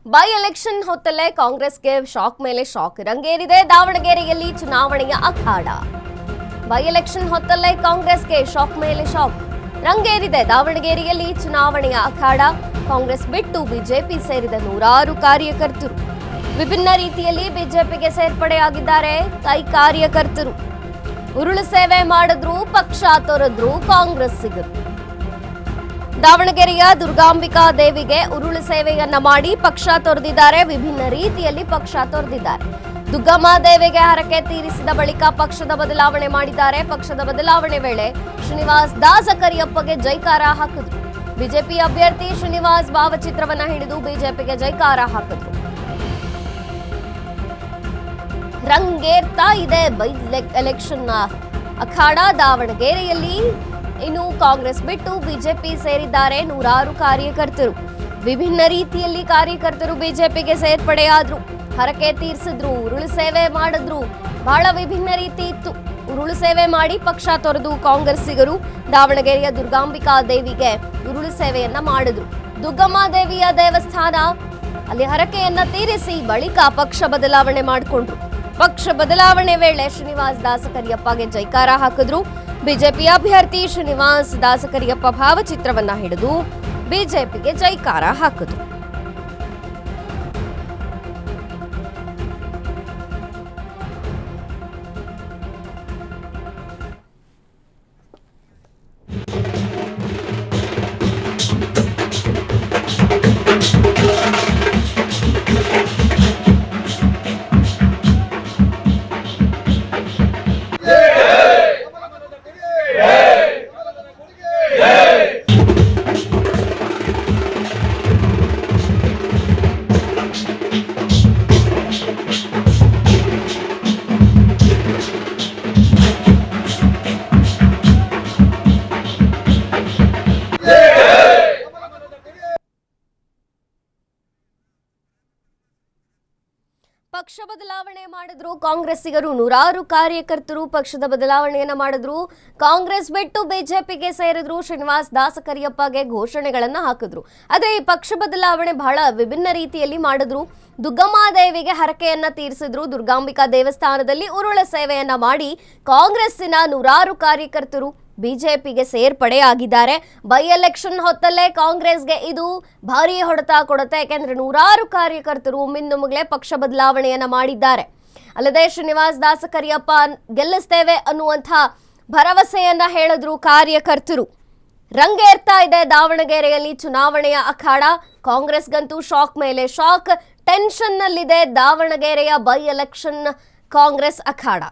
By election ಹೊತ್ತಲ್ಲೇ ಕಾಂಗ್ರೆಸ್ಗೆ shock ಮೇಲೆ shock ರಂಗೇರಿದೆ ದಾವಣಗೆರೆಯಲ್ಲಿ ಚುನಾವಣೆಯ ಅಖಾಡ. ಬೈ ಎಲೆಕ್ಷನ್ ಹೊತ್ತಲ್ಲೇ ಕಾಂಗ್ರೆಸ್ಗೆ ಶಾಕ್ ಮೇಲೆ ಶಾಕ್ ರಂಗೇರಿದೆ ದಾವಣಗೆರೆಯಲ್ಲಿ ಚುನಾವಣೆಯ ಅಖಾಡ. ಕಾಂಗ್ರೆಸ್ ಬಿಟ್ಟು ಬಿಜೆಪಿ ಸೇರಿದ ನೂರಾರು ಕಾರ್ಯಕರ್ತರು ವಿಭಿನ್ನ ರೀತಿಯಲ್ಲಿ ಬಿಜೆಪಿಗೆ ಸೇರ್ಪಡೆಯಾಗಿದ್ದಾರೆ. ಕೈ ಕಾರ್ಯಕರ್ತರು ಉರುಳು ಸೇವೆ ಮಾಡಿದ್ರು, ಪಕ್ಷ ತೊರೆದ್ರು ಕಾಂಗ್ರೆಸ್ಸಿಗರು. ದಾವಣಗೆರೆಯ ದುರ್ಗಾಂಬಿಕಾ ದೇವಿಗೆ ಉರುಳು ಸೇವೆಯನ್ನ ಮಾಡಿ ಪಕ್ಷ ತೊರೆದಿದ್ದಾರೆ. ವಿಭಿನ್ನ ರೀತಿಯಲ್ಲಿ ಪಕ್ಷ ತೊರೆದಿದ್ದಾರೆ. ದುಗ್ಗಮ್ಮ ದೇವಿಗೆ ಹರಕೆ ತೀರಿಸಿದ ಬಳಿಕ ಪಕ್ಷದ ಬದಲಾವಣೆ ಮಾಡಿದ್ದಾರೆ. ಪಕ್ಷದ ಬದಲಾವಣೆ ವೇಳೆ ಶ್ರೀನಿವಾಸ್ ದಾಸಕರಿಯಪ್ಪಗೆ ಜೈಕಾರ ಹಾಕಿದ್ರು. ಬಿಜೆಪಿ ಅಭ್ಯರ್ಥಿ ಶ್ರೀನಿವಾಸ್ ಭಾವಚಿತ್ರವನ್ನ ಹಿಡಿದು ಬಿಜೆಪಿಗೆ ಜೈಕಾರ ಹಾಕಿದ್ರು. ರಂಗೇರ್ತಾ ಇದೆ ಬೈ ಎಲೆಕ್ಷನ್ ಅಖಾಡ ದಾವಣಗೆರೆಯಲ್ಲಿ. ಇನ್ನು ಕಾಂಗ್ರೆಸ್ ಬಿಟ್ಟು ಬಿಜೆಪಿ ಸೇರಿದ್ದಾರೆ ನೂರಾರು ಕಾರ್ಯಕರ್ತರು. ವಿಭಿನ್ನ ರೀತಿಯಲ್ಲಿ ಕಾರ್ಯಕರ್ತರು ಬಿಜೆಪಿಗೆ ಸೇರ್ಪಡೆಯಾದ್ರು, ಹರಕೆ ತೀರಿಸಿದ್ರು, ಉರುಳು ಸೇವೆ ಮಾಡಿದ್ರು. ಬಹಳ ವಿಭಿನ್ನ ರೀತಿ ಇತ್ತು. ಉರುಳು ಸೇವೆ ಮಾಡಿ ಪಕ್ಷ ತೊರೆದು ಕಾಂಗ್ರೆಸ್ಸಿಗರು ದಾವಣಗೆರೆಯ ದುರ್ಗಾಂಬಿಕಾ ದೇವಿಗೆ ಉರುಳು ಸೇವೆಯನ್ನ ಮಾಡಿದ್ರು. ದುಗ್ಗಮ್ಮ ದೇವಿಯ ದೇವಸ್ಥಾನ ಅಲ್ಲಿ ಹರಕೆಯನ್ನ ತೀರಿಸಿ ಬಳಿಕ ಪಕ್ಷ ಬದಲಾವಣೆ ಮಾಡಿಕೊಂಡ್ರು. ಪಕ್ಷ ಬದಲಾವಣೆ ವೇಳೆ ಶ್ರೀನಿವಾಸ್ ದಾಸಕರಿಯಪ್ಪಗೆ ಜೈಕಾರ ಹಾಕಿದ್ರು. ಬಿಜೆಪಿ ಅಭ್ಯರ್ಥಿ ಶ್ರೀನಿವಾಸ್ ದಾಸಕರಿಯಪ್ಪ ಭಾವಚಿತ್ರವನ್ನ ಹಿಡಿದು ಬಿಜೆಪಿಗೆ ಜೈಕಾರ ಹಾಕಿದ್ರು. ಪಕ್ಷ ಬದಲಾವಣೆ ಮಾಡಿದ್ರು ಕಾಂಗ್ರೆಸ್ಸಿಗರು. ನೂರಾರು ಕಾರ್ಯಕರ್ತರು ಪಕ್ಷದ ಬದಲಾವಣೆಯನ್ನ ಮಾಡಿದ್ರು. ಕಾಂಗ್ರೆಸ್ ಬಿಟ್ಟು ಬಿಜೆಪಿಗೆ ಸೇರಿದ್ರು. ಶ್ರೀನಿವಾಸ್ ದಾಸಕರಿಯಪ್ಪಗೆ ಘೋಷಣೆಗಳನ್ನ ಹಾಕಿದ್ರು. ಆದ್ರೆ ಈ ಪಕ್ಷ ಬದಲಾವಣೆ ಬಹಳ ವಿಭಿನ್ನ ರೀತಿಯಲ್ಲಿ ಮಾಡಿದ್ರು. ದುಗ್ಗಮ್ಮ ದೇವಿಗೆ ಹರಕೆಯನ್ನ ತೀರಿಸಿದ್ರು. ದುರ್ಗಾಂಬಿಕಾ ದೇವಸ್ಥಾನದಲ್ಲಿ ಉರುಳ ಸೇವೆಯನ್ನ ಮಾಡಿ ಕಾಂಗ್ರೆಸ್ಸಿನ ನೂರಾರು ಕಾರ್ಯಕರ್ತರು ಬಿಜೆಪಿಗೆ ಸೇರ್ಪಡೆಯಾಗಿದ್ದಾರೆ. ಬೈ ಎಲೆಕ್ಷನ್ ಹೊತ್ತಲ್ಲೇ ಕಾಂಗ್ರೆಸ್ಗೆ ಇದು ಭಾರಿ ಹೊಡೆತ ಕೊಡುತ್ತೆ. ಯಾಕೆಂದ್ರೆ ನೂರಾರು ಕಾರ್ಯಕರ್ತರು ಒಮ್ಮಿಂದೊಮ್ಮೆಲೆ ಪಕ್ಷ ಬದಲಾವಣೆಯನ್ನ ಮಾಡಿದ್ದಾರೆ. ಅಲ್ಲದೆ ಶ್ರೀನಿವಾಸ್ ದಾಸಕರಿಯಪ್ಪ ಗೆಲ್ಲಿಸ್ತೇವೆ ಅನ್ನುವಂಥ ಭರವಸೆಯನ್ನ ಹೇಳಿದ್ರು ಕಾರ್ಯಕರ್ತರು. ರಂಗೇರ್ತಾ ಇದೆ ದಾವಣಗೆರೆಯಲ್ಲಿ ಚುನಾವಣೆಯ ಅಖಾಡ. ಕಾಂಗ್ರೆಸ್ಗಂತೂ ಶಾಕ್ ಮೇಲೆ ಶಾಕ್, ಟೆನ್ಷನ್ನಲ್ಲಿದೆ ದಾವಣಗೆರೆಯ ಬೈ ಎಲೆಕ್ಷನ್ ಕಾಂಗ್ರೆಸ್ ಅಖಾಡ.